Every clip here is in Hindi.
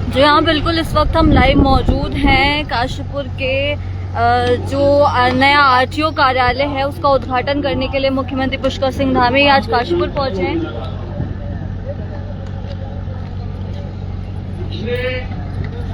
जो यहाँ बिल्कुल इस वक्त हम लाइव मौजूद हैं काशीपुर के जो नया आरटीओ कार्यालय है उसका उद्घाटन करने के लिए मुख्यमंत्री पुष्कर सिंह धामी आज काशीपुर पहुंचे हैं।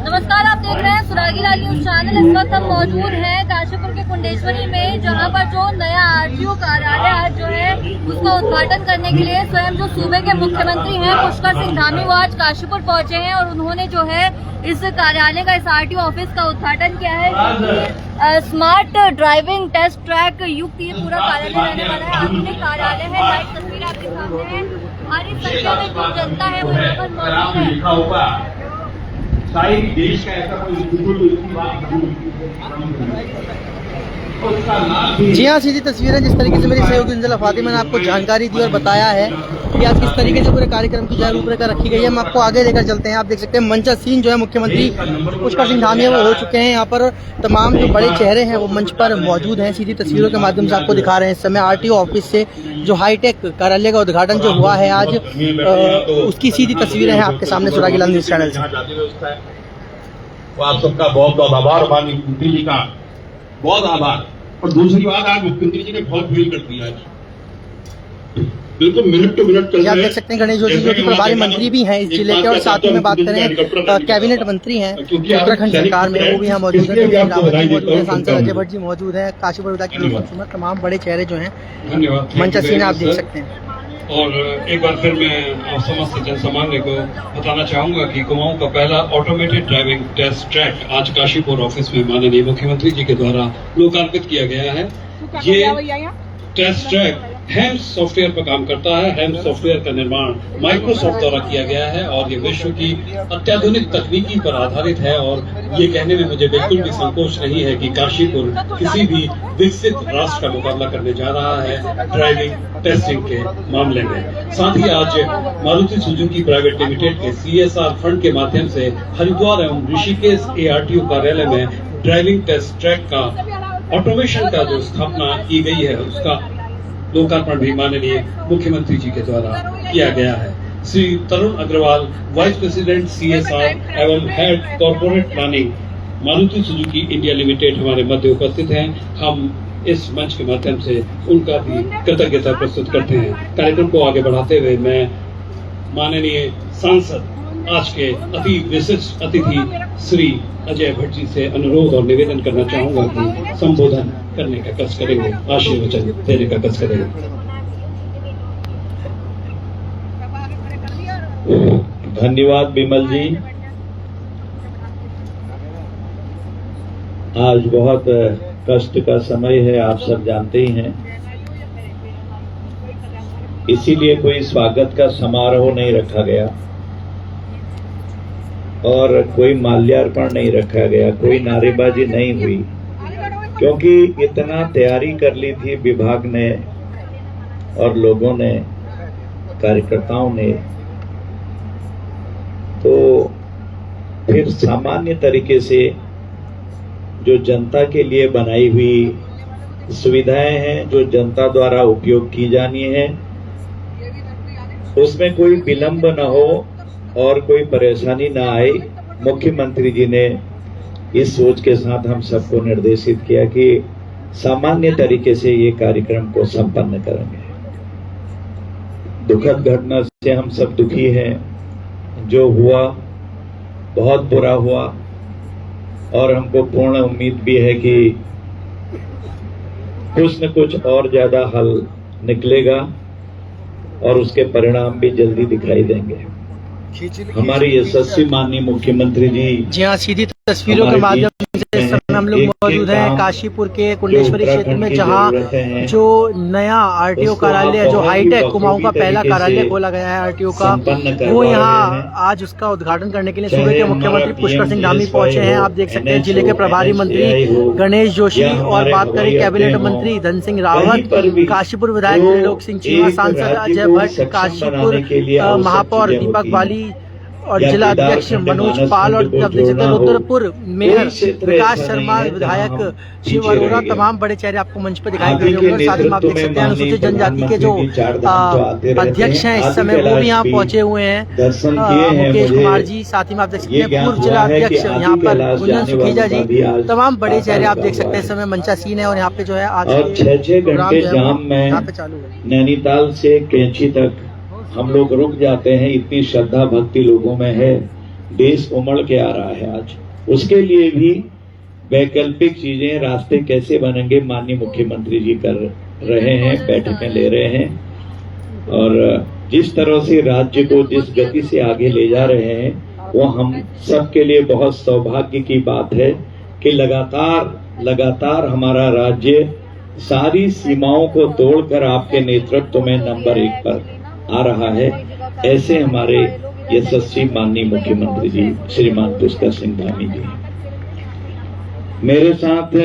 नमस्कार, आप देख रहे हैं सुरागी लाल न्यूज चैनल। इस वक्त हम मौजूद हैं काशीपुर के कुंडेश्वरी में, जहां पर जो नया आरटीओ कार्यालय आज जो है उसका उद्घाटन करने के लिए स्वयं जो सूबे के मुख्यमंत्री हैं पुष्कर सिंह धामी वो आज काशीपुर पहुंचे हैं और उन्होंने जो है इस कार्यालय का, इस आरटीओ ऑफिस का उद्घाटन किया है। स्मार्ट ड्राइविंग टेस्ट ट्रैक युक्त ये पूरा कार्यालय रहने वाला है। आधुनिक कार्यालय है, लाइव तस्वीर आपके सामने है। भारी संख्या में जो जनता है वो यहाँ पर मौजूद है। शायद देश का ऐसा कोई जी हाँ, सीधी तस्वीरें जिस तरीके से मेरी सहयोगी अंजला फातिमा ने आपको जानकारी दी और बताया है कि आज किस तरीके से पूरे कार्यक्रम की जो रूपरेखा रखी गई है। हम आपको आगे लेकर चलते हैं। आप देख सकते हैं मंच सीन जो है मुख्यमंत्री पुष्कर सिंह धामी वो हो चुके हैं। यहाँ पर तमाम जो बड़े चेहरे हैं वो मंच पर मौजूद हैं। सीधी तस्वीरों के माध्यम से आपको दिखा रहे हैं। इस समय आरटीओ ऑफिस से जो हाईटेक कार्यालय का उद्घाटन जो हुआ है आज, उसकी सीधी तस्वीरें हैं आपके सामने सुरागी लाल न्यूज चैनल से। आप सबका बहुत बहुत आभार, माननीय मुख्यमंत्री जी का बहुत आभार। और दूसरी बात, आज मुख्यमंत्री जी ने बहुत फील कर दिया आज बिल्कुल मिनट टू मिनट चल रहा है। आप देख सकते हैं गणेश जोशी जो कि प्रभारी मंत्री भी हैं इस जिले के, और साथ ही में बात करें कैबिनेट मंत्री हैं उत्तराखंड सरकार में, वो भी यहाँ मौजूद है। सांसद अजय भट्ट जी मौजूद है। काशीपुर विधायक तमाम बड़े चेहरे जो हैं मंच सीन आप देख सकते हैं। और एक बार फिर मैं समस्त जन सामान्य को बताना चाहूंगा कि कुमाऊं का पहला ऑटोमेटेड ड्राइविंग टेस्ट ट्रैक आज काशीपुर ऑफिस में माननीय मुख्यमंत्री जी के द्वारा लोकार्पित किया गया है। ये टेस्ट ट्रैक हेम्स सॉफ्टवेयर पर काम करता है। हेम्स सॉफ्टवेयर का निर्माण माइक्रोसॉफ्ट द्वारा किया गया है और ये विश्व की अत्याधुनिक तकनीकी पर आधारित है। और ये कहने में मुझे बिल्कुल भी संकोच नहीं है कि काशीपुर किसी भी विकसित राष्ट्र का मुकाबला करने जा रहा है ड्राइविंग टेस्टिंग के मामले में। साथ ही आज मारुति सुजुकी प्राइवेट लिमिटेड के CSR फंड के माध्यम से हरिद्वार एवं ऋषिकेश ARTO कार्यालय में ड्राइविंग टेस्ट ट्रैक का ऑटोमेशन का जो स्थापना की गई है उसका लोकार्पण भी माननीय मुख्यमंत्री जी के द्वारा किया गया है। श्री तरुण अग्रवाल, वाइस प्रेसिडेंट CSR एवं head corporate planning Maruti Suzuki India limited हमारे मध्य उपस्थित हैं। हम इस मंच के माध्यम से उनका भी कृतज्ञता प्रस्तुत करते हैं। कार्यक्रम को आगे बढ़ाते हुए मैं माननीय सांसद आज के अति विशिष्ट अतिथि श्री अजय भट्ट जी से अनुरोध और निवेदन करना चाहूंगा कि संबोधन करने का कष्ट करेंगे, आशीर्वचन देने का कष्ट करेंगे। धन्यवाद विमल जी। आज बहुत कष्ट का समय है, आप सब जानते ही हैं। इसीलिए कोई स्वागत का समारोह नहीं रखा गया और कोई माल्यार्पण नहीं रखा गया, कोई नारेबाजी नहीं हुई, क्योंकि इतना तैयारी कर ली थी विभाग ने और लोगों ने, कार्यकर्ताओं ने। तो फिर सामान्य तरीके से जो जनता के लिए बनाई हुई सुविधाएं हैं, जो जनता द्वारा उपयोग की जानी है, उसमें कोई विलंब न हो और कोई परेशानी न आए। मुख्यमंत्री जी ने इस सोच के साथ हम सबको निर्देशित किया कि सामान्य तरीके से ये कार्यक्रम को संपन्न करेंगे। दुखद घटना से हम सब दुखी हैं। जो हुआ बहुत बुरा हुआ और हमको पूर्ण उम्मीद भी है कि कुछ न कुछ और ज्यादा हल निकलेगा और उसके परिणाम भी जल्दी दिखाई देंगे। हमारे यशस्वी माननीय मुख्यमंत्री जी हाँ, सीधी तस्वीरों के माध्यम से इस समय हम लोग मौजूद हैं काशीपुर के कुंडेश्वरी क्षेत्र में, जहां जो नया आरटीओ कार्यालय, जो हाईटेक कुमाऊं का पहला कार्यालय खोला गया है आरटीओ का, वो यहां आज उसका उद्घाटन करने के लिए सूबे के मुख्यमंत्री पुष्कर सिंह धामी पहुंचे हैं। आप देख सकते हैं जिले के प्रभारी मंत्री गणेश जोशी, और बात करें कैबिनेट मंत्री धन सिंह रावत, काशीपुर विधायक त्रिलोक सिंह चीमा, सांसद अजय भट्ट, काशीपुर महापौर दीपक बाली, और या जिला केदार अध्यक्ष खंड मनोज मानस पाल और खंड को आप देख सकते हैं जोड़ना हो, रुद्रपुर मेयर कोई क्षेत्र विकास ऐसा शर्मा, नहीं है जहां हम विधायक शिव पीछे अरोड़ा, रह गए। तमाम बड़े चेहरे आपको मंच पर दिखाई आप दे ही रहे के होंगे। साथ ही में आप नेतृत्व देख में सकते हैं अनुसूचित माननीय जनजाति के जो प्रधानमंत्री जी चार धाम तो आते रहते अध्यक्ष हैं इस आदि समय, वो कैलाश भी यहाँ भी पहुंचे हुए हैं। दर्शन किए हैं। मुकेश मुझे कुमार जी, साथ ही में आप देख सकते ये हैं ज्ञान पूर्व जिला हुआ है कि अध्यक्ष आदि यहाँ पर कैलाश गुंजन जाने सुखीजा वालों का भी जी, आज तमाम बड़े चेहरे आप लगा देख सकते हुआ हैं। इस है। समय मंचा सीन है और यहाँ पे जो है आज और 6-6 प्रोग्राम घंटे जो है वो जाम में यहाँ पे चालू है। नैनीताल से कैंची तक हम लोग रुक जाते हैं, इतनी श्रद्धा भक्ति लोगों में है। देश उमड़ के आ रहा है आज, उसके लिए भी वैकल्पिक चीजें, रास्ते कैसे बनेंगे, माननीय मुख्यमंत्री जी कर रहे हैं, बैठकें ले रहे हैं। और जिस तरह से राज्य को जिस गति से आगे ले जा रहे हैं, वो हम सबके लिए बहुत सौभाग्य की बात है कि लगातार हमारा राज्य सारी सीमाओं को तोड़कर आपके नेतृत्व में नंबर 1 पर आ रहा है। ऐसे हमारे यशस्वी माननीय मुख्यमंत्री जी श्रीमान पुष्कर सिंह धामी जी मेरे साथ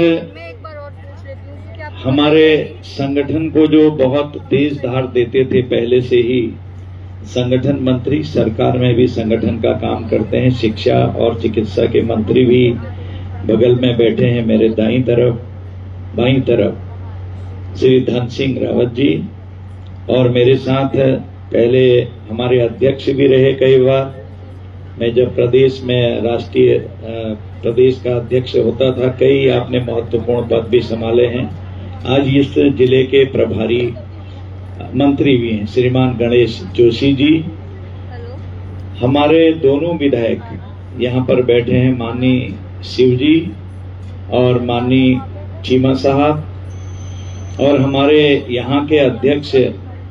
हमारे संगठन को जो बहुत तेज धार देते थे पहले से ही, संगठन मंत्री सरकार में भी संगठन का काम करते हैं, शिक्षा और चिकित्सा के मंत्री भी बगल में बैठे हैं मेरे बाईं तरफ श्री धन सिंह रावत जी, और मेरे साथ पहले हमारे अध्यक्ष भी रहे कई बार। मैं जब प्रदेश में राष्ट्रीय प्रदेश का अध्यक्ष होता था, कई आपने महत्वपूर्ण पद भी संभाले हैं। आज इस जिले के प्रभारी मंत्री भी हैं श्रीमान गणेश जोशी जी। हमारे दोनों विधायक यहाँ पर बैठे हैं, माननीय शिव जी और माननीय चीमा साहब, और हमारे यहाँ के अध्यक्ष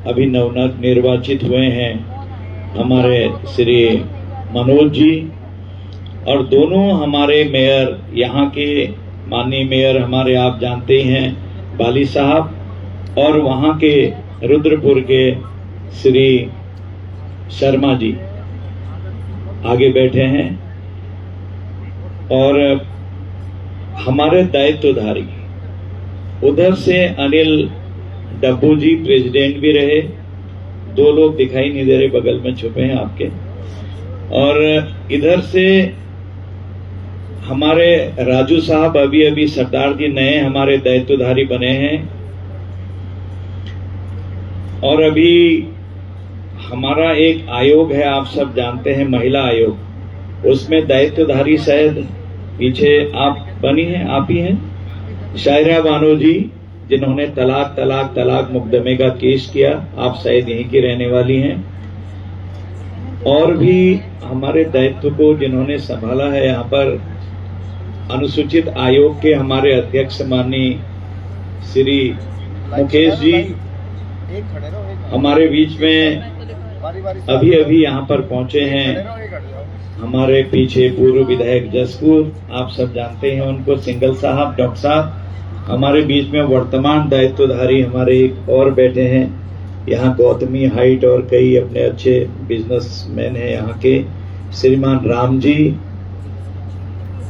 अभी नवनिर्वाचित हुए हैं हमारे श्री मनोज जी, और दोनों हमारे मेयर, यहाँ के माननीय मेयर हमारे आप जानते ही हैं बाली साहब, और वहाँ के रुद्रपुर के श्री शर्मा जी आगे बैठे हैं। और हमारे दायित्वधारी उधर से अनिल डब्बू जी प्रेसिडेंट भी रहे, 2 लोग दिखाई नहीं दे रहे, बगल में छुपे हैं आपके। और इधर से हमारे राजू साहब अभी सरदार जी नए हमारे दायित्वधारी बने हैं। और अभी हमारा एक आयोग है, आप सब जानते हैं, महिला आयोग, उसमें दायित्वधारी शायद पीछे आप बनी हैं, आप ही हैं शायरा बानो जी, जिन्होंने तलाक मुकदमे का केस किया, आप शायद यहीं की रहने वाली हैं। और भी हमारे दायित्व को जिन्होंने संभाला है यहाँ पर, अनुसूचित आयोग के हमारे अध्यक्ष माननीय श्री मुकेश जी हमारे बीच में अभी यहाँ पर पहुंचे हैं। हमारे पीछे पूर्व विधायक जसपुर, आप सब जानते हैं उनको, सिंगल साहब, डॉक्टर साहब। हमारे बीच में वर्तमान दायित्वधारी हमारे एक और बैठे हैं यहाँ, गौतमी हाइट, और कई अपने अच्छे बिजनेसमैन हैं यहाँ के, श्रीमान राम जी,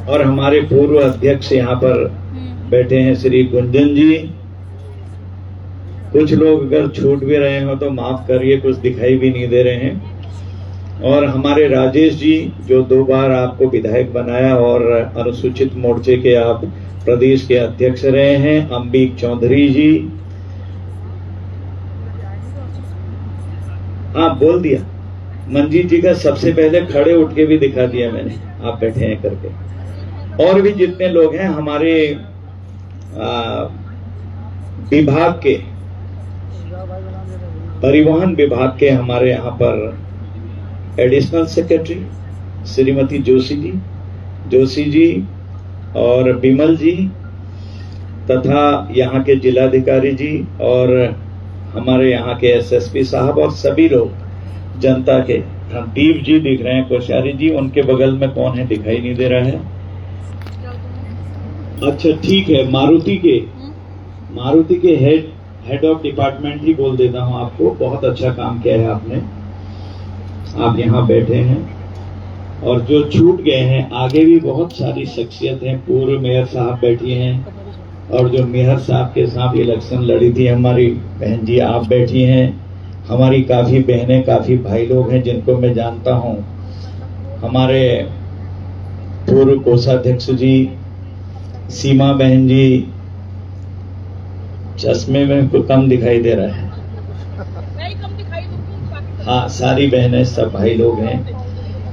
और हमारे पूर्व अध्यक्ष यहाँ पर बैठे हैं श्री गुंजन जी। कुछ लोग अगर छूट भी रहे हो तो माफ करिए, कुछ दिखाई भी नहीं दे रहे हैं। और हमारे राजेश जी, जो 2 बार आपको विधायक बनाया और अनुसूचित मोर्चे के आप प्रदेश के अध्यक्ष रहे हैं, अंबिक चौधरी जी, आप बोल दिया, मंजीत जी का सबसे पहले खड़े उठ के भी दिखा दिया मैंने, आप बैठे हैं करके। और भी जितने लोग हैं हमारे विभाग के, परिवहन विभाग के हमारे यहाँ पर एडिशनल सेक्रेटरी श्रीमती जोशी जी और बिमल जी, तथा यहाँ के जिलाधिकारी जी, और हमारे यहाँ के एसएसपी साहब, और सभी लोग जनता के। दीप जी दिख रहे हैं, कोश्यारी जी, उनके बगल में कौन है दिखाई नहीं दे रहा है। अच्छा ठीक है, मारुति के हेड ऑफ डिपार्टमेंट ही बोल देता हूँ आपको, बहुत अच्छा काम किया है आपने, आप यहाँ बैठे हैं। और जो छूट गए हैं, आगे भी बहुत सारी शख्सियत हैं, पूर्व मेयर साहब बैठी हैं, और जो मेयर साहब के साथ इलेक्शन लड़ी थी हमारी बहन जी, आप बैठी हैं। हमारी काफी बहनें, काफी भाई लोग हैं जिनको मैं जानता हूँ, हमारे पूर्व कोषाध्यक्ष जी, सीमा बहन जी, चश्मे में तो कम दिखाई दे रहा है, हाँ सारी बहनें सब भाई लोग हैं।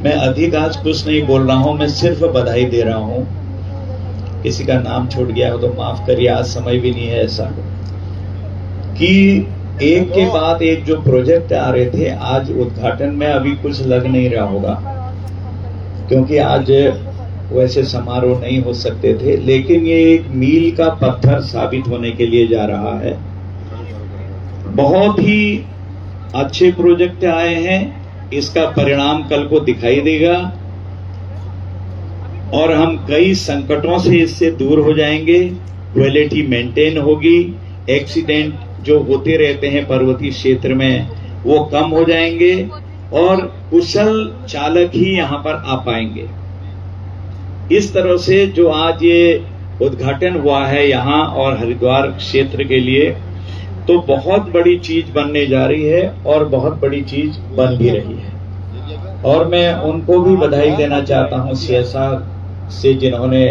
मैं अधिक आज कुछ नहीं बोल रहा हूं, मैं सिर्फ बधाई दे रहा हूं। किसी का नाम छूट गया हो तो माफ करिए, आज समय भी नहीं है ऐसा कि एक के बाद एक जो प्रोजेक्ट आ रहे थे, आज उद्घाटन में अभी कुछ लग नहीं रहा होगा क्योंकि आज वैसे समारोह नहीं हो सकते थे, लेकिन ये एक मील का पत्थर साबित होने के लिए जा रहा है। बहुत ही अच्छे प्रोजेक्ट आए हैं, इसका परिणाम कल को दिखाई देगा और हम कई संकटों से इससे दूर हो जाएंगे। क्वालिटी मेंटेन होगी, एक्सीडेंट जो होते रहते हैं पर्वतीय क्षेत्र में वो कम हो जाएंगे और कुशल चालक ही यहां पर आ पाएंगे। इस तरह से जो आज ये उद्घाटन हुआ है यहां और हरिद्वार क्षेत्र के लिए, तो बहुत बड़ी चीज बनने जा रही है और बहुत बड़ी चीज बन भी रही है। और मैं उनको भी बधाई देना चाहता हूं CSR से, जिन्होंने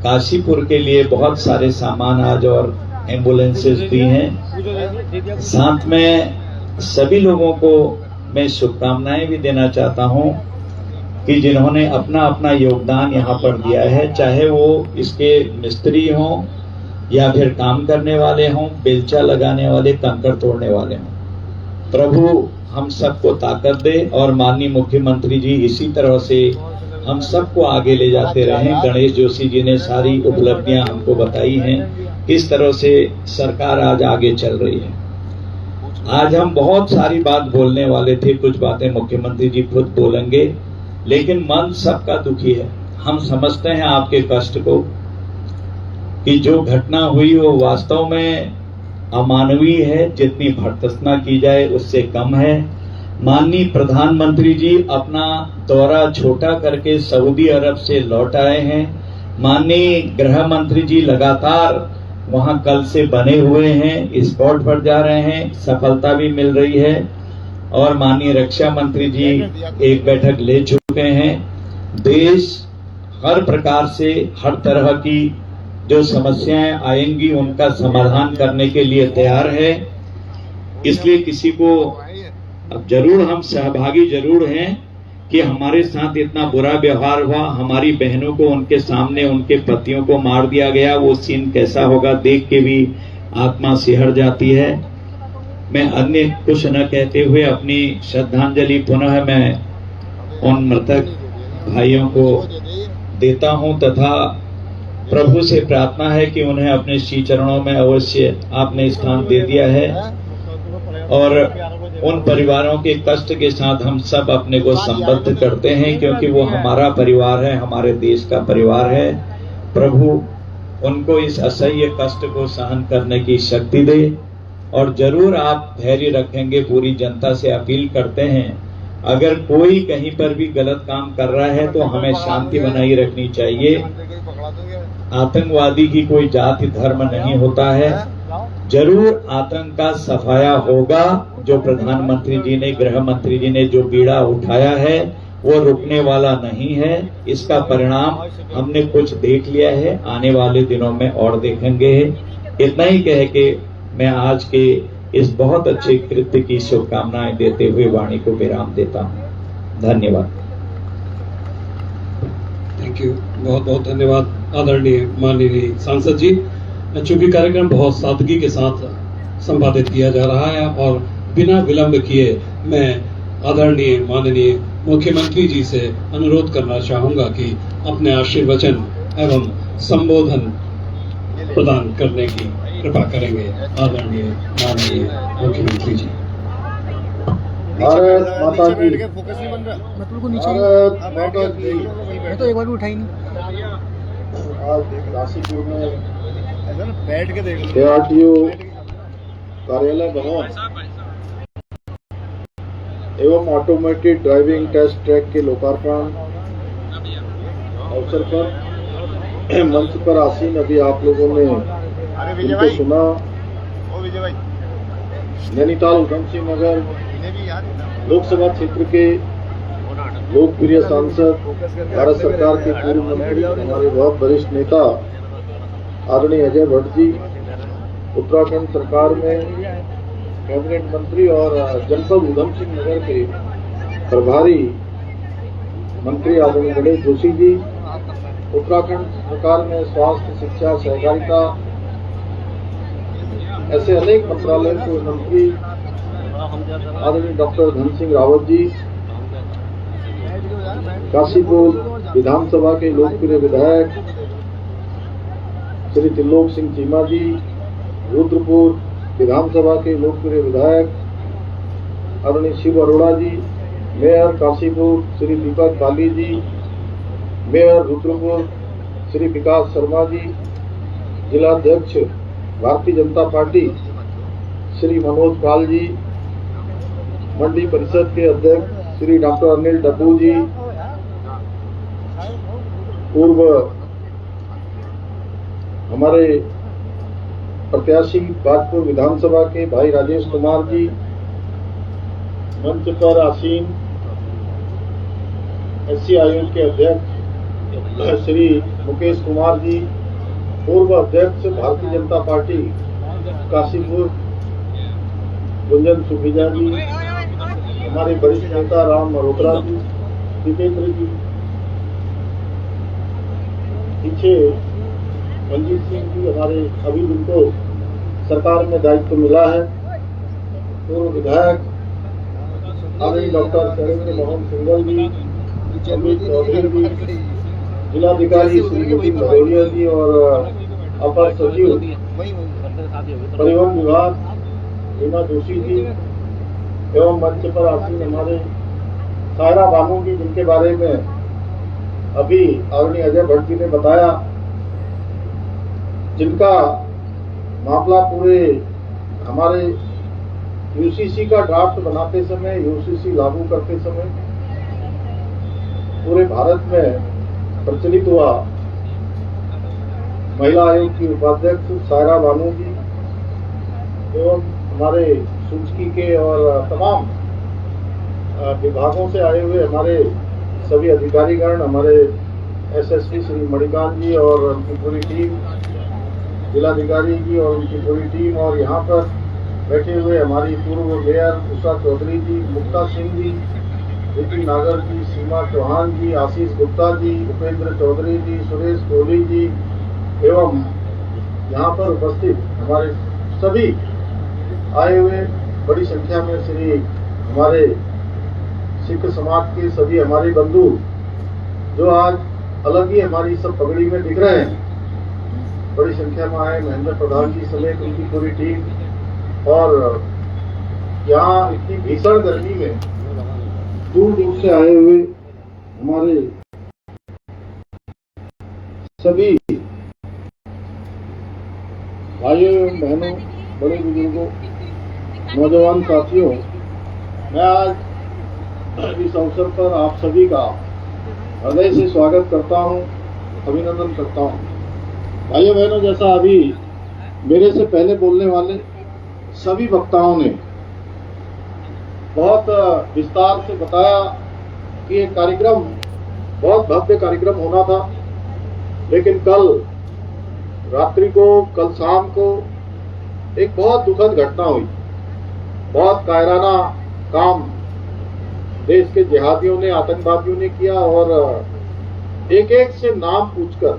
काशीपुर के लिए बहुत सारे सामान आज और एम्बुलेंसेस दी हैं। साथ में सभी लोगों को मैं शुभकामनाएं भी देना चाहता हूं कि जिन्होंने अपना अपना योगदान यहाँ पर दिया है, चाहे वो इसके मिस्त्री हों या फिर काम करने वाले हों, बेलचा लगाने वाले, कंकड़ तोड़ने वाले हों। प्रभु हम सबको ताकत दे और माननीय मुख्यमंत्री जी इसी तरह से हम सबको आगे ले जाते रहें। गणेश जोशी जी ने सारी उपलब्धियां हमको बताई हैं, किस तरह से सरकार आज आगे चल रही है। आज हम बहुत सारी बात बोलने वाले थे, कुछ बातें मुख्यमंत्री जी खुद बोलेंगे, लेकिन मन सबका दुखी है। हम समझते हैं आपके कष्ट को कि जो घटना हुई वो वास्तव में अमानवीय है, जितनी भर्त्सना की जाए उससे कम है। माननीय प्रधानमंत्री जी अपना दौरा छोटा करके सऊदी अरब से लौट आए हैं। माननीय गृह मंत्री जी लगातार वहां कल से बने हुए हैं, स्पॉट पर जा रहे हैं, सफलता भी मिल रही है। और माननीय रक्षा मंत्री जी एक बैठक ले चुके हैं। देश हर प्रकार से हर तरह की जो समस्याएं आएंगी उनका समाधान करने के लिए तैयार है। इसलिए किसी को अब जरूर हम सहभागी जरूर हैं कि हमारे साथ इतना बुरा व्यवहार हुआ, हमारी बहनों को उनके सामने उनके पतियों को मार दिया गया, वो सीन कैसा होगा देख के भी आत्मा सिहर जाती है। मैं अन्य कुछ न कहते हुए अपनी श्रद्धांजलि पुनः मैं उन मृतक भाइयों को देता हूं तथा प्रभु से प्रार्थना है कि उन्हें अपने श्री चरणों में अवश्य आपने स्थान दे दिया है और उन परिवारों के कष्ट के साथ हम सब अपने को संबद्ध करते हैं, क्योंकि वो हमारा परिवार है, हमारे देश का परिवार है। प्रभु उनको इस असह्य कष्ट को सहन करने की शक्ति दे और जरूर आप धैर्य रखेंगे। पूरी जनता से अपील करते हैं, अगर कोई कहीं पर भी गलत काम कर रहा है तो हमें शांति बनाई रखनी चाहिए। आतंकवादी की कोई जाति धर्म नहीं होता है। जरूर आतंक का सफाया होगा। जो प्रधानमंत्री जी ने, गृह मंत्री जी ने जो बीड़ा उठाया है वो रुकने वाला नहीं है। इसका परिणाम हमने कुछ देख लिया है, आने वाले दिनों में और देखेंगे। इतना ही कह के मैं आज के इस बहुत अच्छे कृत्य की शुभकामनाएं देते हुए वाणी को विराम देता हूं। धन्यवाद। थैंक यू, बहुत बहुत धन्यवाद आदरणीय माननीय सांसद जी। चूंकि कार्यक्रम बहुत सादगी के साथ संपादित किया जा रहा है और बिना विलंब किए मैं आदरणीय माननीय मुख्यमंत्री जी से अनुरोध करना चाहूंगा कि अपने आशीर्वचन एवं संबोधन प्रदान करने की कृपा करेंगे। आदरणीय माननीय मुख्यमंत्री जी। भारत माता की, मतलब को नीचे भारत माता की। मैं तो एक बार भी उठाई नहीं। आज काशीपुर में ARTO कार्यालय भवन एवं ऑटोमेटेड ड्राइविंग टेस्ट ट्रैक के लोकार्पण अवसर पर मंच पर आसीन अभी आप लोगों ने उनको सुना। नैनीताल उधम सिंह नगर लोकसभा क्षेत्र के लोकप्रिय सांसद, भारत सरकार के पूर्व मंत्री, हमारे बहुत वरिष्ठ नेता आदरणीय अजय भट्ट जी, उत्तराखंड सरकार में कैबिनेट मंत्री और जनपद उधम सिंह नगर के प्रभारी मंत्री आदरणीय गणेश जोशी जी, उत्तराखंड सरकार में स्वास्थ्य, शिक्षा, सहकारिता, ऐसे अनेक मंत्रालय के मंत्री आदरणीय डॉक्टर धन सिंह रावत जी, काशीपुर विधानसभा के लोकप्रिय विधायक श्री त्रिलोक सिंह चीमा जी, रुद्रपुर विधानसभा के लोकप्रिय विधायक आदरणीय शिव अरोड़ा जी, मेयर काशीपुर श्री दीपक काली जी, मेयर रुद्रपुर श्री विकास शर्मा जी, जिलाध्यक्ष भारतीय जनता पार्टी श्री मनोज पाल जी, मंडी परिषद के अध्यक्ष श्री डॉक्टर अनिल डब्बू जी, पूर्व हमारे प्रत्याशी बाजपुर विधानसभा के भाई राजेश कुमार जी, मंच पर आसीन एससी आयोग के अध्यक्ष श्री मुकेश कुमार जी, पूर्व अध्यक्ष भारतीय जनता पार्टी काशीपुर गुंजन सुखीजा जी, हमारे वरिष्ठ नेता राम मल्होत्रा जी, दीपेंद्र जी, पीछे मंजीत सिंह जी, हमारे अभी जिनको सरकार में दायित्व मिला है, पूर्व विधायक आदरणीय डॉक्टर शैलेंद्र मोहन सिंघल जी, अमित चौधरी जी, जिलाधिकारी श्री नितिन भदौरिया जी और अपर सचिव परिवहन विभाग रीमा जोशी जी एवं मंच पर आसीन हमारे सायरा बानू जी, जिनके बारे में अभी आदरणीय अजय भट्ट जी ने बताया, जिनका मामला पूरे हमारे यूसीसी का ड्राफ्ट बनाते समय, यूसीसी लागू करते समय पूरे भारत में प्रचलित हुआ। महिला आयोग की उपाध्यक्ष सायरा बानू जी एवं हमारे सूचकी के और तमाम विभागों से आए हुए हमारे सभी अधिकारीगण, हमारे एसएसपी श्री मणिकांत जी और उनकी पूरी टीम, जिलाधिकारी जी और उनकी पूरी टीम, और यहाँ पर बैठे हुए हमारी पूर्व मेयर उषा चौधरी जी, मुक्ता सिंह जी, विपिन नागर जी, सीमा चौहान जी, आशीष गुप्ता जी, उपेंद्र चौधरी जी, सुरेश कोहली जी एवं यहाँ पर उपस्थित हमारे सभी आए हुए बड़ी संख्या में श्री हमारे सिख समाज के सभी हमारे बंधु जो आज अलग ही हमारी सब पगड़ी में दिख रहे हैं, बड़ी संख्या में आए महेंद्र प्रधान जी समेत उनकी पूरी टीम, और यहाँ इतनी भीषण गर्मी में दूर दूर से आए हुए हमारे सभी भाइयों एवं बहनों, बड़े बुजुर्गों, नौजवान साथियों, मैं आज इस अवसर पर आप सभी का हृदय से स्वागत करता हूं, अभिनंदन करता हूं। भाइयों बहनों, जैसा अभी मेरे से पहले बोलने वाले सभी वक्ताओं ने बहुत विस्तार से बताया कि ये कार्यक्रम बहुत भव्य कार्यक्रम होना था, लेकिन कल रात्रि को, कल शाम को एक बहुत दुखद घटना हुई। बहुत कायराना काम देश के जिहादियों ने, आतंकवादियों ने किया और एक एक से नाम पूछकर,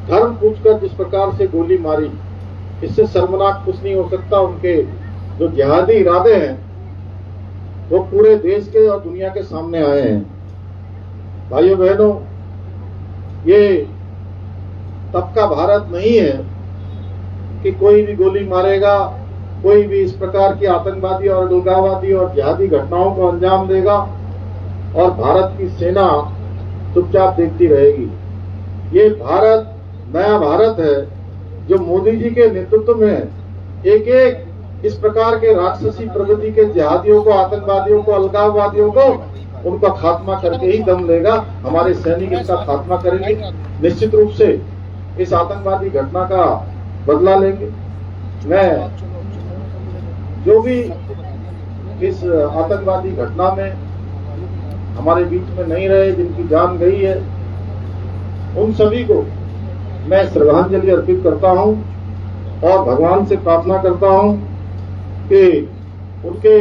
धर्म पूछकर जिस प्रकार से गोली मारी, इससे शर्मनाक कुछ नहीं हो सकता। उनके जो जिहादी इरादे हैं वो पूरे देश के और दुनिया के सामने आए हैं। भाइयों बहनों, ये तब का भारत नहीं है कि कोई भी गोली मारेगा, कोई भी इस प्रकार की आतंकवादी और अलगाववादी और जिहादी घटनाओं को अंजाम देगा और भारत की सेना चुपचाप देखती रहेगी। ये भारत नया भारत है जो मोदी जी के नेतृत्व में एक एक इस प्रकार के राक्षसी प्रवृत्ति के जिहादियों को, आतंकवादियों को, अलगाववादियों को, उनका खात्मा करके ही दम लेगा। हमारे सैनिक इसका खात्मा करेंगे, निश्चित रूप से इस आतंकवादी घटना का बदला लेंगे। मैं जो भी इस आतंकवादी घटना में हमारे बीच में नहीं रहे, जिनकी जान गई है, उन सभी को मैं श्रद्धांजलि अर्पित करता हूं और भगवान से प्रार्थना करता हूं कि उनके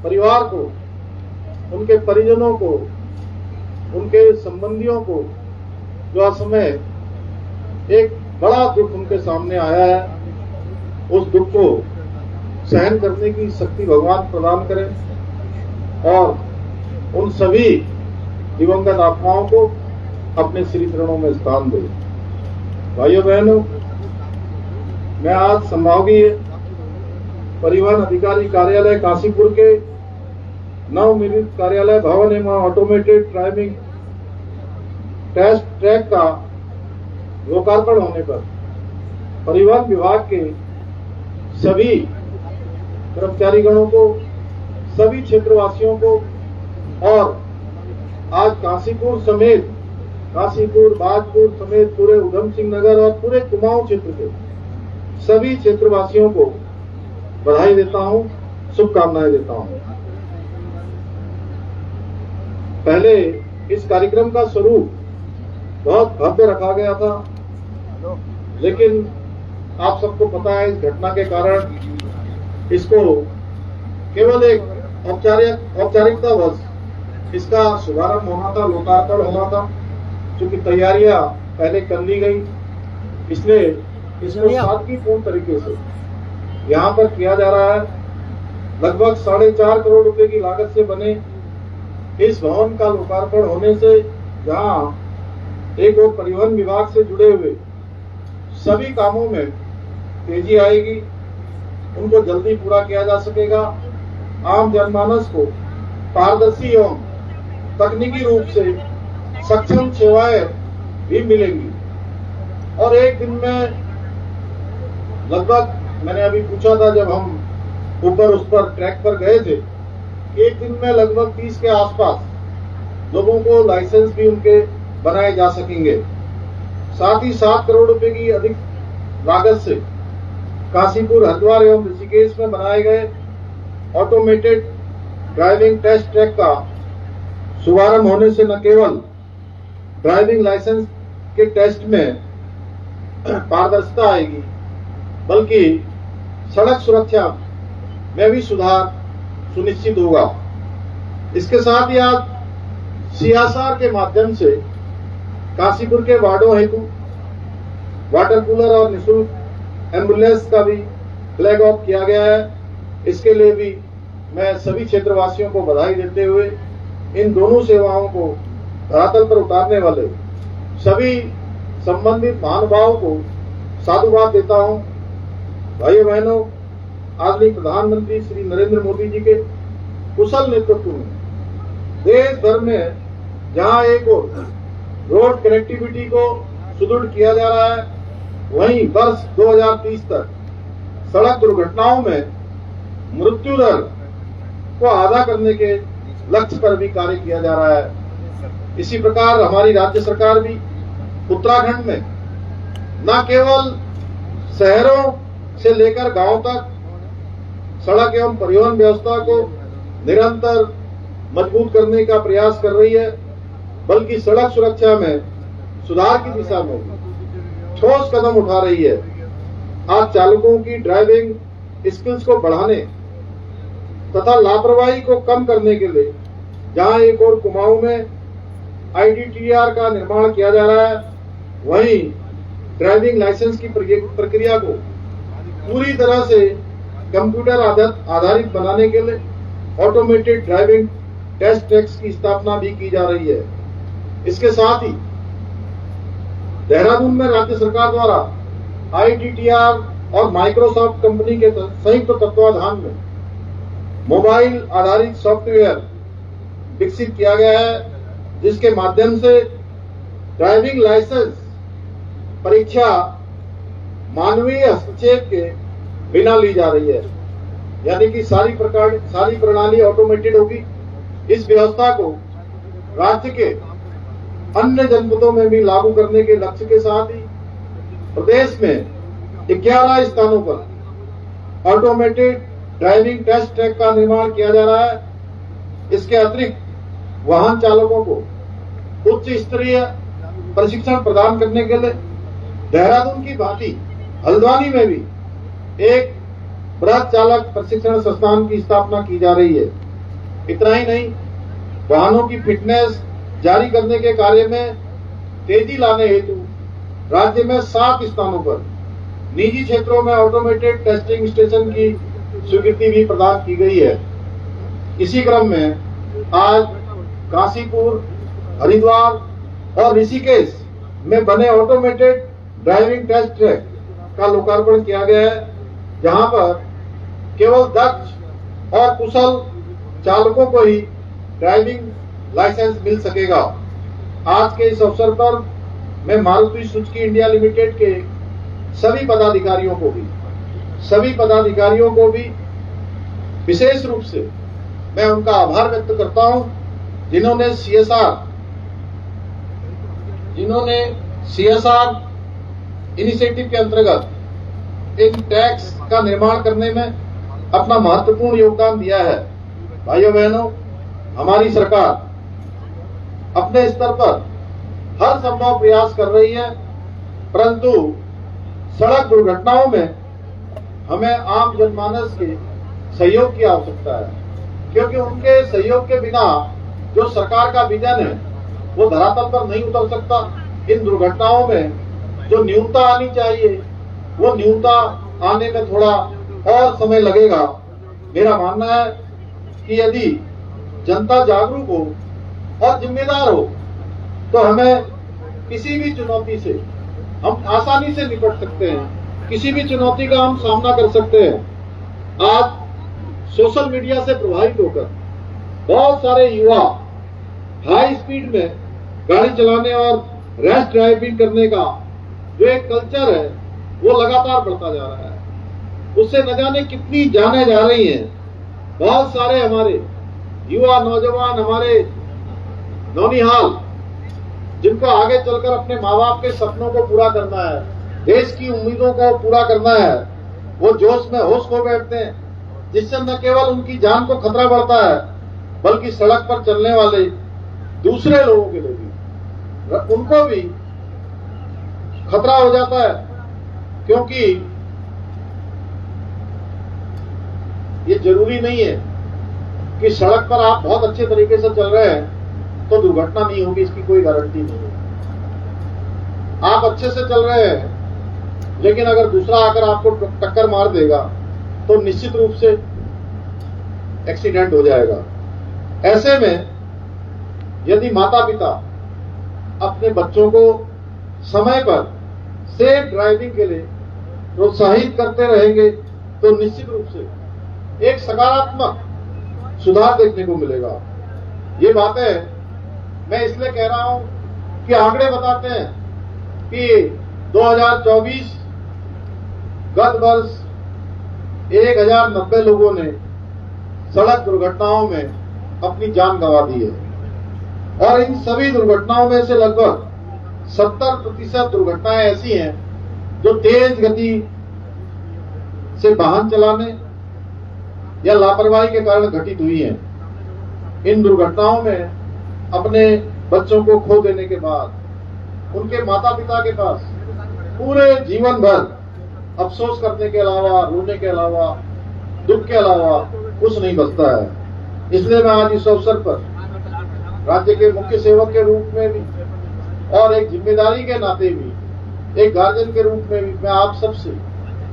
परिवार को, उनके परिजनों को, उनके संबंधियों को जो असमय एक बड़ा दुख उनके सामने आया है, उस दुख को सहन करने की शक्ति भगवान प्रदान करें और उन सभी दिवंगत आत्माओं को अपने श्री चरणों में स्थान दें। भाइयों बहनों, मैं आज संभागीय परिवहन अधिकारी कार्यालय काशीपुर के नवनिर्मित कार्यालय भवन एवं ऑटोमेटेड ड्राइविंग टेस्ट ट्रैक का लोकार्पण होने पर परिवहन विभाग के सभी कर्मचारीगणों को, सभी क्षेत्रवासियों को और आज काशीपुर समेत, काशीपुर, बाजपुर समेत पूरे उधम सिंह नगर और पूरे कुमाऊं क्षेत्र के सभी क्षेत्रवासियों को बधाई देता हूं, शुभकामनाएं देता हूं। पहले इस कार्यक्रम का स्वरूप बहुत भव्य रखा गया था, लेकिन आप सबको पता है इस घटना के कारण इसको केवल एक औपचारिकता बस इसका शुभारंभ होना था, लोकार्पण होना था। चूंकि तैयारियां पहले कर ली गई, इसलिए इसको सादगीपूर्ण तरीके से यहाँ पर किया जा रहा है। लगभग 4.5 करोड़ रुपए की लागत से बने इस भवन का लोकार्पण होने से जहाँ एक और परिवहन विभाग से जुड़े हुए सभी कामों में तेजी आएगी, उनको जल्दी पूरा किया जा सकेगा, आम जनमानस को पारदर्शी एवं तकनीकी रूप से सक्षम सेवाएं भी मिलेंगी। और एक दिन में लगभग, मैंने अभी पूछा था जब हम ऊपर उस पर ट्रैक पर गए थे, एक दिन में लगभग 30 के आसपास लोगों को लाइसेंस भी उनके बनाए जा सकेंगे। साथ ही 7 करोड़ रुपए की अधिक लागत से काशीपुर, हरिद्वार एवं ऋषिकेश में बनाए गए ऑटोमेटेड ड्राइविंग टेस्ट ट्रैक का शुभारंभ होने से न केवल ड्राइविंग लाइसेंस के टेस्ट में पारदर्शिता आएगी, बल्कि सड़क सुरक्षा में भी सुधार सुनिश्चित होगा। इसके साथ ही आज CSR के माध्यम से काशीपुर के वार्डों हेतु वाटर कूलर और निःशुल्क एम्बुलेंस का भी फ्लैग ऑफ किया गया है। इसके लिए भी मैं सभी क्षेत्रवासियों को बधाई देते हुए इन दोनों सेवाओं को धरातल पर उतारने वाले सभी संबंधित महानुभावों को साधुवाद देता हूं। भाइयों बहनों, आदरणीय प्रधानमंत्री श्री नरेंद्र मोदी जी के कुशल नेतृत्व में देश भर में जहां एक और रोड कनेक्टिविटी को सुदृढ़ किया जा रहा है, वहीं वर्ष 2030 तक सड़क दुर्घटनाओं में मृत्यु दर को आधा करने के लक्ष्य पर भी कार्य किया जा रहा है। इसी प्रकार हमारी राज्य सरकार भी उत्तराखंड में न केवल शहरों से लेकर गांव तक सड़क एवं परिवहन व्यवस्था को निरंतर मजबूत करने का प्रयास कर रही है, बल्कि सड़क सुरक्षा में सुधार की दिशा में ठोस कदम उठा रही है। आज चालकों की ड्राइविंग स्किल्स को बढ़ाने तथा लापरवाही को कम करने के लिए जहां एक और कुमाऊं में IDTR का निर्माण किया जा रहा है, वहीं ड्राइविंग लाइसेंस की प्रक्रिया को पूरी तरह से कंप्यूटर आधारित बनाने के लिए ऑटोमेटेड ड्राइविंग टेस्ट ट्रैक्स की स्थापना भी की जा रही है। इसके साथ ही देहरादून में राज्य सरकार द्वारा IDTR और माइक्रोसॉफ्ट कंपनी के संयुक्त तत्वाधान में मोबाइल आधारित सॉफ्टवेयर विकसित किया गया है, जिसके माध्यम से ड्राइविंग लाइसेंस परीक्षा मानवीय हस्तक्षेप के बिना ली जा रही है, यानी कि सारी प्रणाली ऑटोमेटेड होगी। इस व्यवस्था को राज्य के अन्य जनपदों में भी लागू करने के लक्ष्य के साथ ही प्रदेश में 11 स्थानों पर ऑटोमेटेड ड्राइविंग टेस्ट ट्रैक का निर्माण किया जा रहा है। इसके अतिरिक्त वाहन चालकों को उच्च स्तरीय प्रशिक्षण प्रदान करने के लिए देहरादून की भांति हल्द्वानी में भी एक बृहद चालक प्रशिक्षण संस्थान की स्थापना की जा रही है। इतना ही नहीं, वाहनों की फिटनेस जारी करने के कार्य में तेजी लाने हेतु राज्य में 7 स्थानों पर निजी क्षेत्रों में ऑटोमेटेड टेस्टिंग स्टेशन की स्वीकृति भी प्रदान की गई है। इसी क्रम में आज काशीपुर, हरिद्वार और ऋषिकेश में बने ऑटोमेटेड ड्राइविंग टेस्ट ट्रैक का लोकार्पण किया गया है, जहां पर केवल दक्ष और कुशल चालकों को ही ड्राइविंग लाइसेंस मिल सकेगा। आज के इस अवसर पर मैं मारुति सुजुकी इंडिया लिमिटेड के सभी पदाधिकारियों को भी विशेष रूप से मैं उनका आभार व्यक्त करता हूं, जिन्होंने CSR इनिशिएटिव के अंतर्गत इन टैक्स का निर्माण करने में अपना महत्वपूर्ण योगदान दिया है। भाइयों बहनों, हमारी सरकार अपने स्तर पर हर संभव प्रयास कर रही है, परंतु सड़क दुर्घटनाओं में हमें आम जनमानस के सहयोग की आवश्यकता है, क्योंकि उनके सहयोग के बिना जो सरकार का विजन है वो धरातल पर नहीं उतर सकता। इन दुर्घटनाओं में जो न्यूनता आनी चाहिए वो न्यूनता आने में थोड़ा और समय लगेगा। मेरा मानना है कि यदि जनता जागरूक हो और जिम्मेदार हो तो हमें किसी भी चुनौती से हम आसानी से निपट सकते हैं, किसी भी चुनौती का हम सामना कर सकते हैं। आज सोशल मीडिया से प्रभावित होकर बहुत सारे युवा हाई स्पीड में गाड़ी चलाने और रैश ड्राइविंग करने का जो एक कल्चर है वो लगातार बढ़ता जा रहा है। उससे न जाने कितनी जानें जा रही हैं। बहुत सारे हमारे युवा नौजवान, हमारे नौनिहाल, जिनको आगे चलकर अपने माँ बाप के सपनों को पूरा करना है, देश की उम्मीदों को पूरा करना है, वो जोश में होश खो बैठते हैं, जिससे न केवल उनकी जान को खतरा बढ़ता है बल्कि सड़क पर चलने वाले दूसरे लोगों के लिए भी उनको भी खतरा हो जाता है। क्योंकि ये जरूरी नहीं है कि सड़क पर आप बहुत अच्छे तरीके से चल रहे हैं तो दुर्घटना नहीं होगी, इसकी कोई गारंटी नहीं है। आप अच्छे से चल रहे हैं लेकिन अगर दूसरा आकर आपको टक्कर मार देगा तो निश्चित रूप से एक्सीडेंट हो जाएगा। ऐसे में यदि माता पिता अपने बच्चों को समय पर सेफ ड्राइविंग के लिए प्रोत्साहित करते रहेंगे तो निश्चित रूप से एक सकारात्मक सुधार देखने को मिलेगा। ये बातें मैं इसलिए कह रहा हूं कि आंकड़े बताते हैं कि 2024 गत वर्ष 1090 लोगों ने सड़क दुर्घटनाओं में अपनी जान गंवा दी है और इन सभी दुर्घटनाओं में से लगभग 70% दुर्घटनाएं ऐसी हैं जो तेज गति से वाहन चलाने या लापरवाही के कारण घटित हुई हैं। इन दुर्घटनाओं में अपने बच्चों को खो देने के बाद उनके माता पिता के पास पूरे जीवन भर अफसोस करने के अलावा, रोने के अलावा, दुख के अलावा कुछ नहीं बचता है। इसलिए मैं आज इस अवसर पर राज्य के मुख्य सेवक के रूप में भी और एक जिम्मेदारी के नाते भी, एक गार्जियन के रूप में भी मैं आप सबसे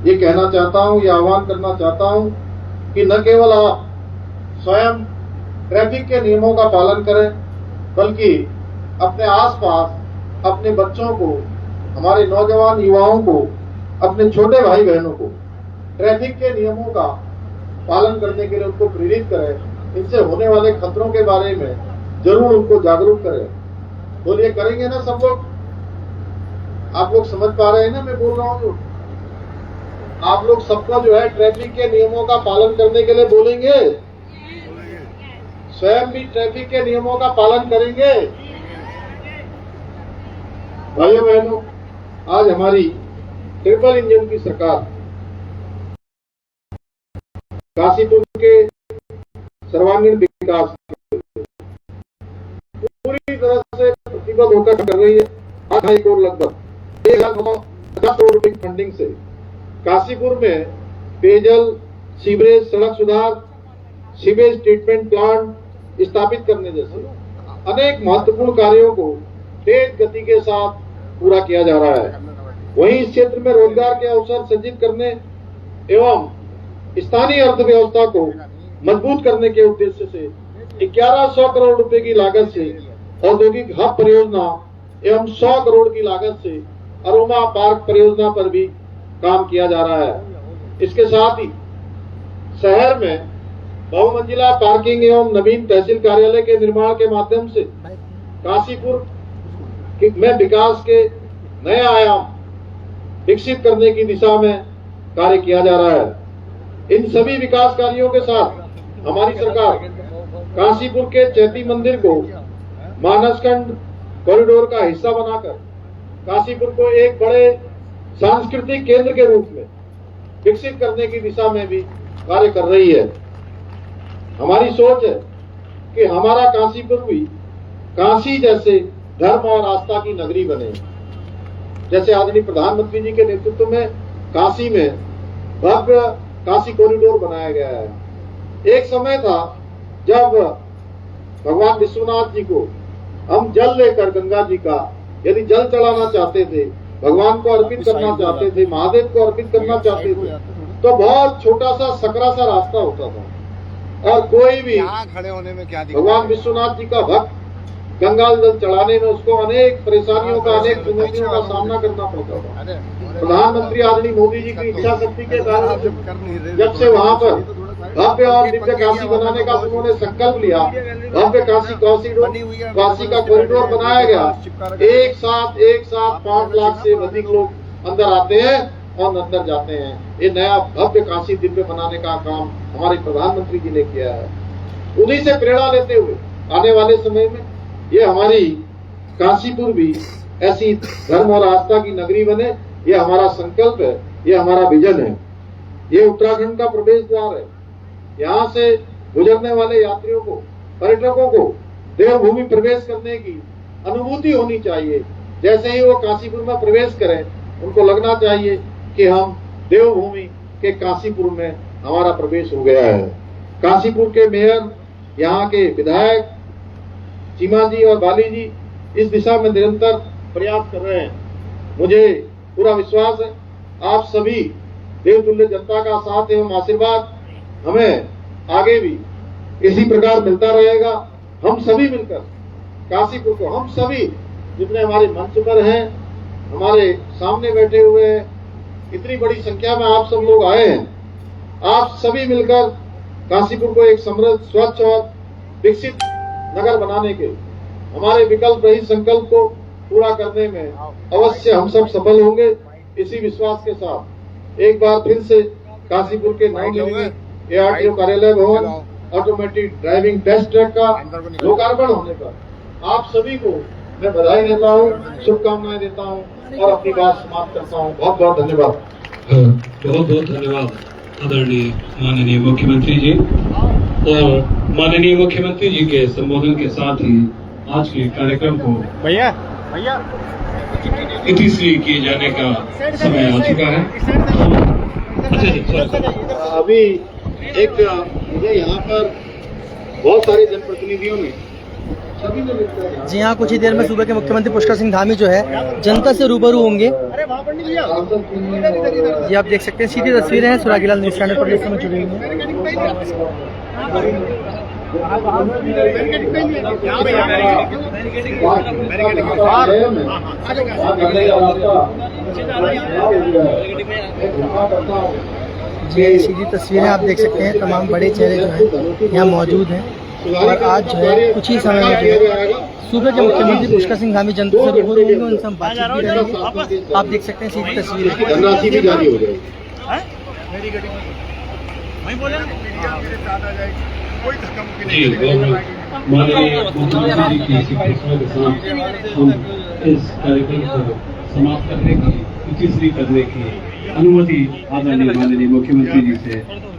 ये कहना चाहता हूं, ये आह्वान करना चाहता हूं कि न केवल आप स्वयं ट्रैफिक के नियमों का पालन करें बल्कि अपने आसपास अपने बच्चों को, हमारे नौजवान युवाओं को, अपने छोटे भाई बहनों को ट्रैफिक के नियमों का पालन करने के लिए उनको प्रेरित करें। इनसे होने वाले खतरों के बारे में जरूर उनको जागरूक करें। बोलिए, करेंगे ना सब लोग? आप लोग समझ पा रहे हैं ना मैं बोल रहा हूँ? आप लोग सबको जो है ट्रैफिक के नियमों का पालन करने के लिए बोलेंगे, स्वयं भी ट्रैफिक के नियमों का पालन करेंगे। भाइयों बहनों, आज हमारी ट्रिपल इंजन की सरकार काशीपुर के सर्वांगीण विकास प्रतिबद्ध होकर कर रही है। 2.5 करोड़ लगभग 1,50 करोड़ रुपए की फंडिंग से काशीपुर में पेयजल, सीवरेज, सड़क सुधार, सीवेज ट्रीटमेंट प्लांट स्थापित करने जैसे अनेक महत्वपूर्ण कार्यों को तेज गति के साथ पूरा किया जा रहा है। वहीं इस क्षेत्र में रोजगार के अवसर सृजित करने एवं स्थानीय अर्थव्यवस्था को मजबूत करने के उद्देश्य से 1100 करोड़ रुपए की लागत से औद्योगिक हब परियोजना एवं 100 करोड़ की लागत से अरोमा पार्क परियोजना पर भी काम किया जा रहा है। इसके साथ ही शहर में बहुमंजिला पार्किंग एवं नवीन तहसील कार्यालय के निर्माण के माध्यम से काशीपुर में विकास के नए आयाम विकसित करने की दिशा में कार्य किया जा रहा है। इन सभी विकास कार्यों के साथ हमारी सरकार काशीपुर के चैती मंदिर को मानसखंड कॉरिडोर का हिस्सा बनाकर काशीपुर को एक बड़े सांस्कृतिक केंद्र के रूप में विकसित करने की दिशा में भी कार्य कर रही है। हमारी सोच है कि हमारा काशीपुर भी काशी जैसे धर्म और आस्था की नगरी बने। जैसे आदरणीय प्रधानमंत्री जी के नेतृत्व में काशी में भव्य काशी कॉरिडोर बनाया गया है। एक समय था जब भगवान विश्वनाथ जी को हम जल लेकर गंगा जी का यदि जल चढ़ाना चाहते थे, भगवान को अर्पित करना चाहते थे, महादेव को अर्पित करना चाहते थे, तो बहुत छोटा सा सकरा सा रास्ता होता था और कोई भी खड़े होने में क्या भगवान विश्वनाथ जी का भक्त गंगा जल चढ़ाने में उसको अनेक परेशानियों का, अनेक चुनौतियों का सामना करना पड़ता था। प्रधानमंत्री आदरणीय मोदी जी की इच्छा शक्ति के कारण जब से वहाँ पर भव्य और दिव्य काशी बनाने का उन्होंने संकल्प लिया, भव्य काशी काशी का कॉरिडोर बनाया गया। एक साथ 5 लाख से अधिक लोग अंदर आते हैं और अंदर जाते हैं। ये नया भव्य काशी दिव्य बनाने का काम हमारे प्रधानमंत्री जी ने किया है। उन्हीं से प्रेरणा लेते हुए आने वाले समय में ये हमारी काशीपुर भी ऐसी धर्म और आस्था की नगरी बने, ये हमारा संकल्प है, ये हमारा विजन है। ये उत्तराखंड का प्रवेश द्वार है। यहाँ से गुजरने वाले यात्रियों को, पर्यटकों को देवभूमि प्रवेश करने की अनुभूति होनी चाहिए। जैसे ही वो काशीपुर में प्रवेश करें, उनको लगना चाहिए कि हम देवभूमि के काशीपुर में हमारा प्रवेश हो गया है। काशीपुर के मेयर, यहाँ के विधायक चीमा जी और बाली जी इस दिशा में निरंतर प्रयास कर रहे हैं। मुझे पूरा विश्वास है आप सभी देवतुल्य जनता का साथ एवं आशीर्वाद हमें आगे भी इसी प्रकार मिलता रहेगा। हम सभी मिलकर काशीपुर को, हम सभी जितने हमारे मंच पर हैं, हमारे सामने बैठे हुए हैं, इतनी बड़ी संख्या में आप सब लोग आए हैं, आप सभी मिलकर काशीपुर को एक समृद्ध, स्वच्छ और विकसित नगर बनाने के हमारे विकल्प रहित संकल्प को पूरा करने में अवश्य हम सब सफल होंगे। इसी विश्वास के साथ एक बार फिर से काशीपुर के नवनिर्मित ARTO कार्यालय भवन, ऑटोमेटिक ड्राइविंग टेस्ट ट्रैक का लोकार्पण होने पर आप सभी को मैं बधाई देता हूँ, शुभकामनाएं देता हूँ और अपनी बात समाप्त करता हूँ। बहुत बहुत धन्यवाद। बहुत बहुत धन्यवाद आदरणीय माननीय मुख्यमंत्री जी। और माननीय मुख्यमंत्री जी के संबोधन के साथ ही आज के कार्यक्रम को इतिश्री किए जाने का समय आ चुका है। अभी एक मुझे यहाँ पर बहुत सारे जनप्रतिनिधियों ने जी हाँ, कुछ ही देर में सूबे के मुख्यमंत्री पुष्कर सिंह धामी जो है जनता से रूबरू होंगे। जी आप देख सकते हैं, सीधी तस्वीरें हैं सुरागीलाल न्यूज़ चैनल पर जिस समय जुड़ी हुई जी सीधी तस्वीरें आप देख सकते हैं। तमाम बड़े चेहरे जो हैं यहाँ मौजूद हैं और आज जो है कुछ ही समय में जो है सूबे के मुख्यमंत्री पुष्कर सिंह धामी जनता से रूबरू होंगे, उनसे हम बातचीत भी करेंगे। आप देख सकते हैं सीधी तस्वीरें। धनराशि भी जारी हो जाएगी। जी माननीय मुख्यमंत्री जी की इसी घोषणा के साथ हम इस कार्यक्रम को समाप्त करने की, इतिश्री करने की अनुमति आदरणीय माननीय मुख्यमंत्री जी से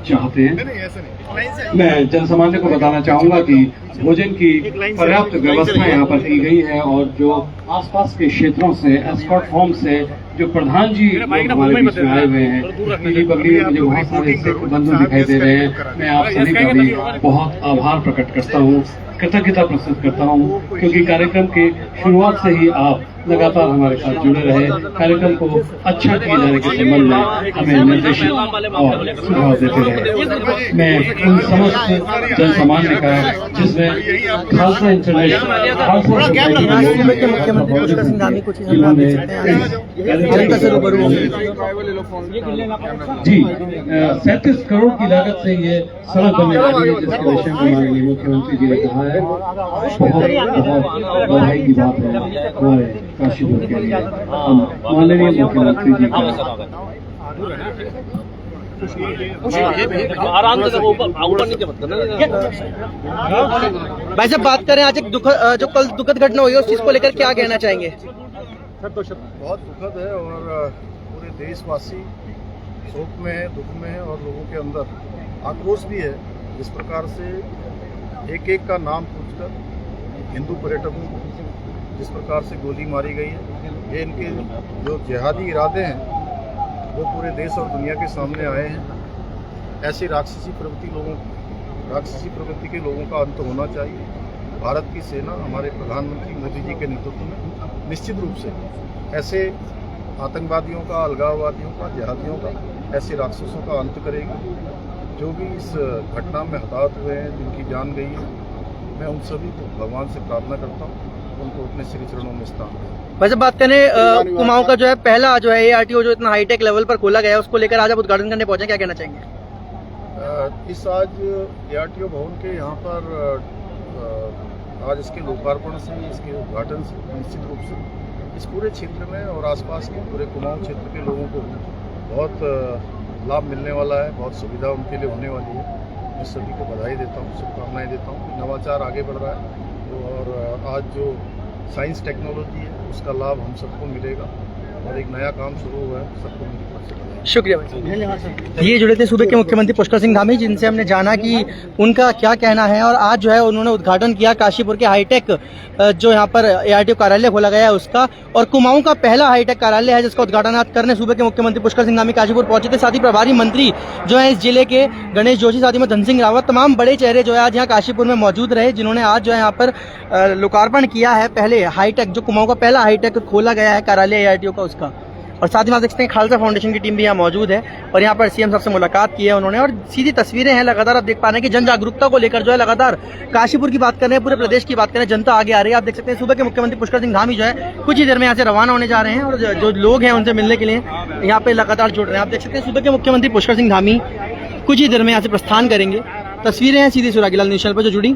चाहते हैं। मैं जनसामान्य को बताना चाहूंगा कि भोजन की पर्याप्त व्यवस्था यहाँ पर की गई है और जो आसपास के क्षेत्रों से एस्कॉर्ट फॉर्म से जो प्रधान जी हमारे बीच में आए हुए हैं, पीली पगड़ी में मुझे बहुत सारे सिख बंधु दिखाई दे रहे हैं। मैं आप सभी का भी बहुत आभार प्रकट करता हूँ, कृतज्ञता प्रस्तुत करता हूँ, क्योंकि कार्यक्रम की शुरुआत से ही आप लगातार हमारे साथ जुड़े रहे, कार्यक्रम को अच्छा किए जाने के संबंध में हमें निर्देश और सुझाव देते रहे। मैं उन समस्त जन सामान्य का, जिसमें खालसा इंटरनेशनल मुख्यमंत्री पुष्कर सिंह धामी कुछ जनता से रूबरू होंगे। जी 37 करोड़ की लागत से ये सड़क बनने वाली है, जिसके विषय में माननीय मुख्यमंत्री जी ने कहा है। बहुत बधाई की बात है हमारे काशीपुर के लिए। हम माननीय मुख्यमंत्री जी का भाई साहब बात करें आज एक जो कल दुखद घटना हुई है उस चीज को लेकर क्या कहना चाहेंगे? बहुत दुखद है और पूरे देशवासी शोक में है, दुख में है और लोगों के अंदर आक्रोश भी है। जिस प्रकार से एक एक का नाम पूछकर हिंदू पर्यटकों को जिस प्रकार से गोली मारी गई है, ये इनके जो जिहादी इरादे हैं वो पूरे देश और दुनिया के सामने आए हैं। ऐसी राक्षसी प्रवृत्ति के लोगों का अंत होना चाहिए। भारत की सेना हमारे प्रधानमंत्री मोदी जी के नेतृत्व में निश्चित रूप से ऐसे आतंकवादियों का, अलगाववादियों का, जिहादियों का, ऐसे राक्षसों का अंत करेगी। जो भी इस घटना में हताहत हुए हैं, जिनकी जान गई है, मैं उन सभी को भगवान से प्रार्थना करता हूँ उनको अपने श्री चरणों में स्थान दें। वैसे बात करें कुमाऊं का जो है पहला जो है ARTO जो इतना हाईटेक लेवल पर खोला गया है, उसको लेकर आज आप उद्घाटन करने पहुंचे, क्या कहना चाहेंगे? इस आज ARTO भवन के यहाँ पर आज इसके लोकार्पण से, इसके उद्घाटन से निश्चित रूप से इस पूरे क्षेत्र में और आसपास के पूरे कुमाऊं क्षेत्र के लोगों को बहुत लाभ मिलने वाला है, बहुत सुविधा उनके लिए होने वाली है। मैं सभी को बधाई देता हूँ, शुभकामनाएं देता हूँ। नवाचार आगे बढ़ रहा है और आज जो साइंस टेक्नोलॉजी है उसका लाभ हम सबको मिलेगा और एक नया काम शुरू हुआ है, सबको मेरी तरफ से बधाई। शुक्रिया भाई। ये जुड़े थे सूबे के मुख्यमंत्री पुष्कर सिंह धामी, जिनसे हमने जाना कि उनका क्या कहना है। और आज जो है उन्होंने उद्घाटन किया काशीपुर के हाईटेक जो यहाँ पर ARTO कार्यालय खोला गया है उसका, और कुमाऊं का पहला हाईटेक कार्यालय है जिसका उद्घाटन आज करने सूबे के मुख्यमंत्री पुष्कर सिंह धामी काशीपुर पहुंचे थे। साथ ही प्रभारी मंत्री जो है इस जिले के गणेश जोशी, साथ ही में धन सिंह रावत, तमाम बड़े चेहरे जो है आज यहाँ काशीपुर में मौजूद रहे, जिन्होंने आज जो है यहाँ पर लोकार्पण किया है पहले हाईटेक, जो कुमाऊं का पहला हाईटेक खोला गया है कार्यालय ARTO का उसका। और साथ ही आप देखते हैं खालसा फाउंडेशन की टीम भी यहाँ मौजूद है और यहाँ पर CM साहब से मुलाकात की है उन्होंने, और सीधी तस्वीरें हैं। लगातार आप देख पा रहे हैं कि जन जागरूकता को लेकर जो है लगातार काशीपुर की बात कर रहे हैं, पूरे प्रदेश की बात कर रहे हैं, जनता आगे आ रही है। आप देख सकते हैं सूबे के मुख्यमंत्री पुष्कर सिंह धामी जो है कुछ ही देर में यहाँ से रवाना होने जा रहे हैं और जो लोग हैं उनसे मिलने के लिए यहाँ पे लगातार जुड़ रहे हैं। आप देख सकते हैं सूबे के मुख्यमंत्री पुष्कर सिंह धामी कुछ ही देर में यहाँ से प्रस्थान करेंगे। तस्वीरें हैं सीधी सुरागीलाल न्यूज़ चैनल पर जो जुड़ी।